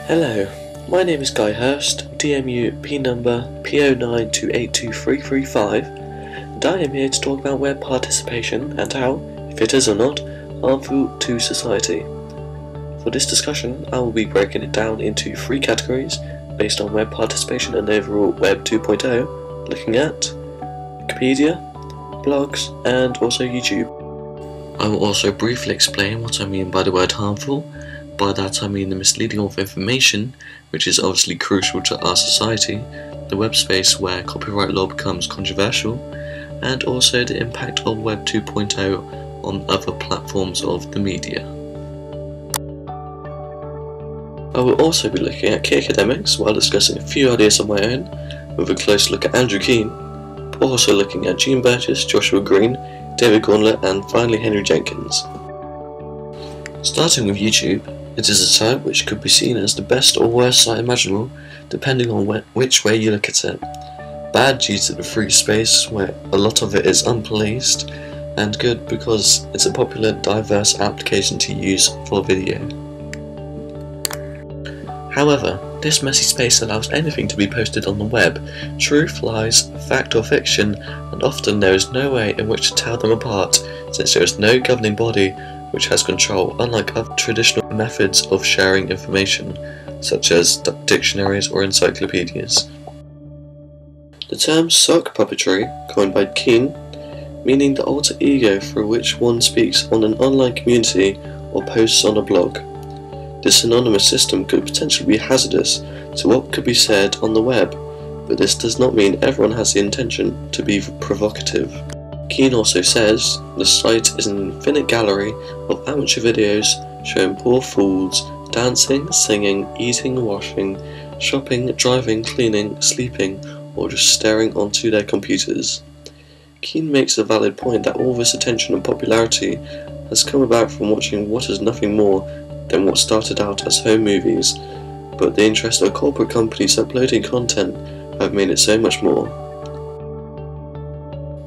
Hello, my name is Guy Hurst, DMU P number P09282335, and I am here to talk about web participation and how, if it is or not, harmful to society. For this discussion, I will be breaking it down into 3 categories based on web participation and overall Web 2.0, looking at Wikipedia, blogs, and also YouTube. I will also briefly explain what I mean by the word harmful. By that I mean the misleading of information, which is obviously crucial to our society, the web space where copyright law becomes controversial, and also the impact of Web 2.0 on other platforms of the media. I will also be looking at key academics while discussing a few ideas of my own, with a close look at Andrew Keane, but also looking at Jean Burgess, Joshua Green, David Gauntlett, and finally Henry Jenkins. Starting with YouTube, it is a site which could be seen as the best or worst site imaginable, depending on which way you look at it. Bad due to the free space, where a lot of it is unpoliced, and good because it's a popular, diverse application to use for video. However, this messy space allows anything to be posted on the web, truth, lies, fact or fiction, and often there is no way in which to tell them apart, since there is no governing body which has control, unlike other traditional methods of sharing information, such as dictionaries or encyclopedias. The term sock puppetry, coined by Keane, meaning the alter ego through which one speaks on an online community or posts on a blog. This anonymous system could potentially be hazardous to what could be said on the web, but this does not mean everyone has the intention to be provocative. Keane also says, the site is an infinite gallery of amateur videos showing poor fools dancing, singing, eating, washing, shopping, driving, cleaning, sleeping, or just staring onto their computers. Keane makes a valid point that all this attention and popularity has come about from watching what is nothing more than what started out as home movies, but the interest of corporate companies uploading content have made it so much more.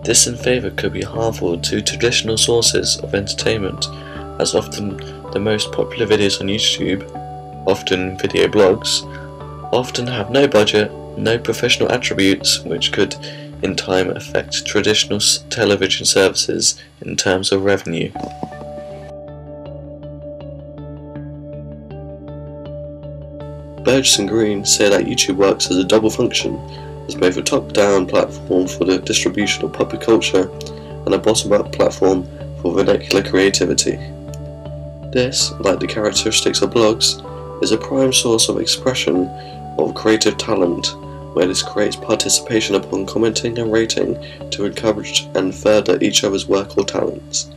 This in favour could be harmful to traditional sources of entertainment, as often the most popular videos on YouTube, often video blogs, often have no budget, no professional attributes, which could in time affect traditional television services in terms of revenue. Burgess and Green say that YouTube works as a double function, as both a top-down platform for the distribution of popular culture and a bottom-up platform for vernacular creativity. This, like the characteristics of blogs, is a prime source of expression of creative talent, where this creates participation upon commenting and rating to encourage and further each other's work or talents.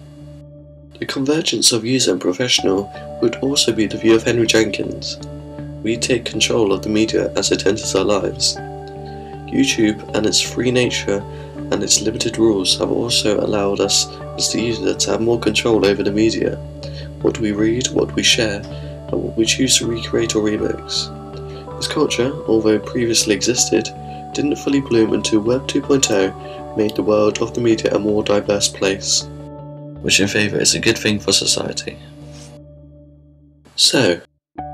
The convergence of user and professional would also be the view of Henry Jenkins. We take control of the media as it enters our lives. YouTube and its free nature and its limited rules have also allowed us as the user to have more control over the media, what we read, what we share, and what we choose to recreate or remix. This culture, although previously existed, didn't fully bloom until Web 2.0 made the world of the media a more diverse place, which in favour is a good thing for society. So,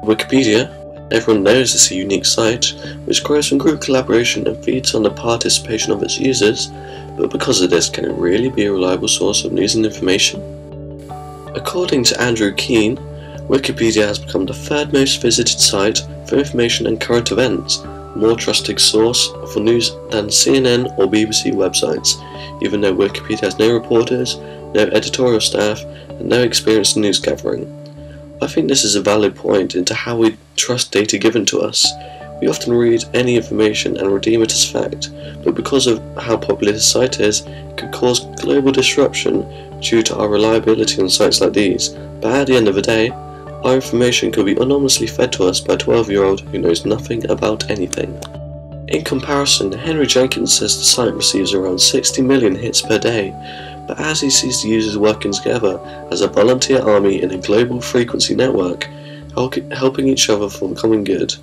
Wikipedia, everyone knows it's a unique site which grows from group collaboration and feeds on the participation of its users, but because of this, can it really be a reliable source of news and information? According to Andrew Keane, Wikipedia has become the 3rd most visited site for information and current events, a more trusted source for news than CNN or BBC websites, even though Wikipedia has no reporters, no editorial staff, and no experience in news gathering. I think this is a valid point into how we trust data given to us. We often read any information and redeem it as fact, but because of how popular this site is, it could cause global disruption due to our reliability on sites like these. But at the end of the day, our information could be anonymously fed to us by a 12-year-old who knows nothing about anything. In comparison, Henry Jenkins says the site receives around 60 million hits per day, but as he sees the users working together as a volunteer army in a global frequency network, helping each other for the common good.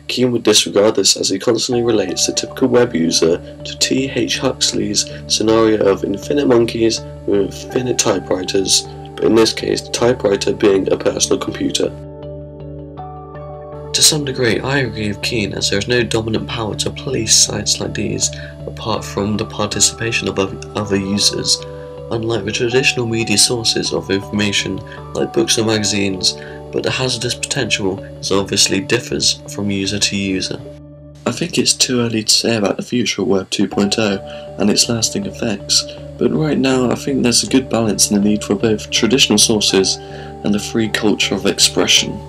Keane would disregard this as he constantly relates the typical web user to T.H. Huxley's scenario of infinite monkeys with infinite typewriters, but in this case the typewriter being a personal computer. To To some degree, I agree with Keane, as there is no dominant power to police sites like these apart from the participation of other users, unlike the traditional media sources of information like books or magazines, but the hazardous potential obviously differs from user to user. I think it's too early to say about the future of Web 2.0 and its lasting effects, but right now I think there's a good balance in the need for both traditional sources and a free culture of expression.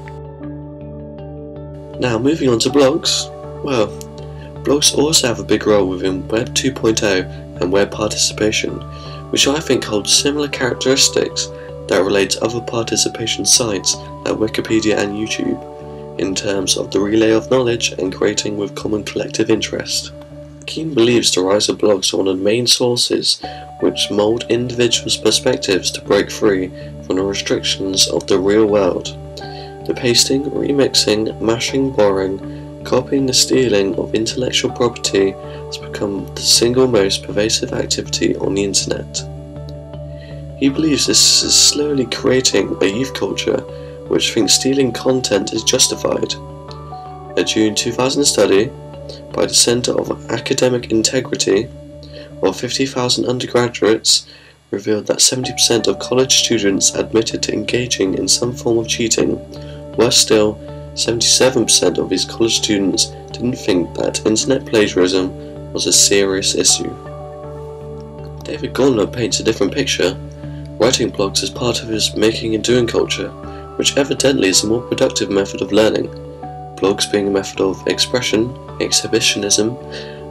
Now moving on to blogs. Well, blogs also have a big role within Web 2.0 and web participation, which I think holds similar characteristics that relate to other participation sites like Wikipedia and YouTube, in terms of the relay of knowledge and creating with common collective interest. Keane believes the rise of blogs are one of the main sources which mould individuals' perspectives to break free from the restrictions of the real world. The pasting, remixing, mashing, borrowing, copying and stealing of intellectual property has become the single most pervasive activity on the internet. He believes this is slowly creating a youth culture which thinks stealing content is justified. A June 2000 study by the Center of Academic Integrity of 50,000 undergraduates revealed that 70% of college students admitted to engaging in some form of cheating. Worse still, 77% of these college students didn't think that internet plagiarism was a serious issue. David Gauntlett paints a different picture, writing blogs as part of his making and doing culture, which evidently is a more productive method of learning, blogs being a method of expression, exhibitionism,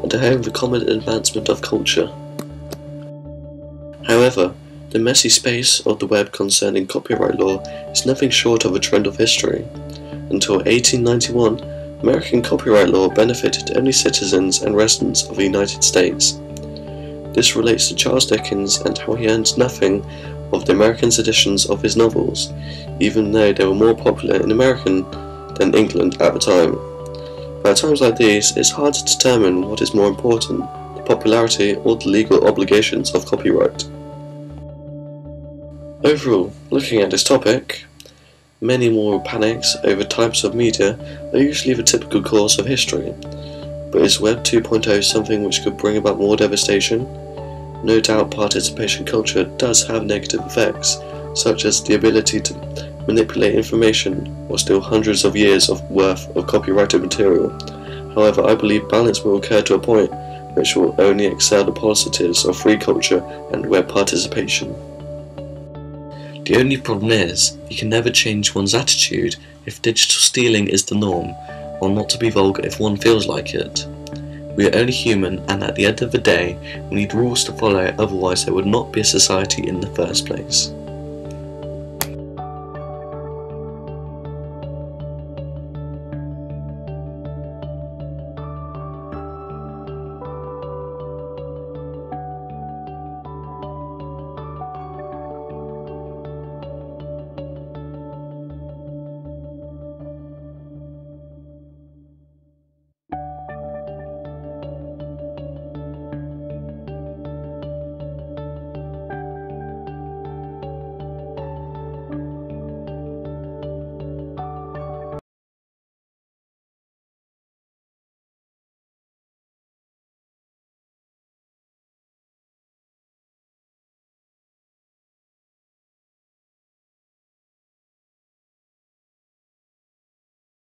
and a home of the common advancement of culture. However, the messy space of the web concerning copyright law is nothing short of a trend of history. Until 1891, American copyright law benefited only citizens and residents of the United States. This relates to Charles Dickens and how he earned nothing of the American editions of his novels, even though they were more popular in America than England at the time. At times like these, it's hard to determine what is more important, the popularity or the legal obligations of copyright. Overall, looking at this topic, many moral panics over types of media are usually the typical course of history, but is Web 2.0 something which could bring about more devastation? No doubt participation culture does have negative effects, such as the ability to manipulate information or steal hundreds of years of worth of copyrighted material. However, I believe balance will occur to a point which will only excel the positives of free culture and web participation. The only problem is, you can never change one's attitude if digital stealing is the norm, or not to be vulgar if one feels like it. We are only human, and at the end of the day, we need rules to follow, otherwise there would not be a society in the first place.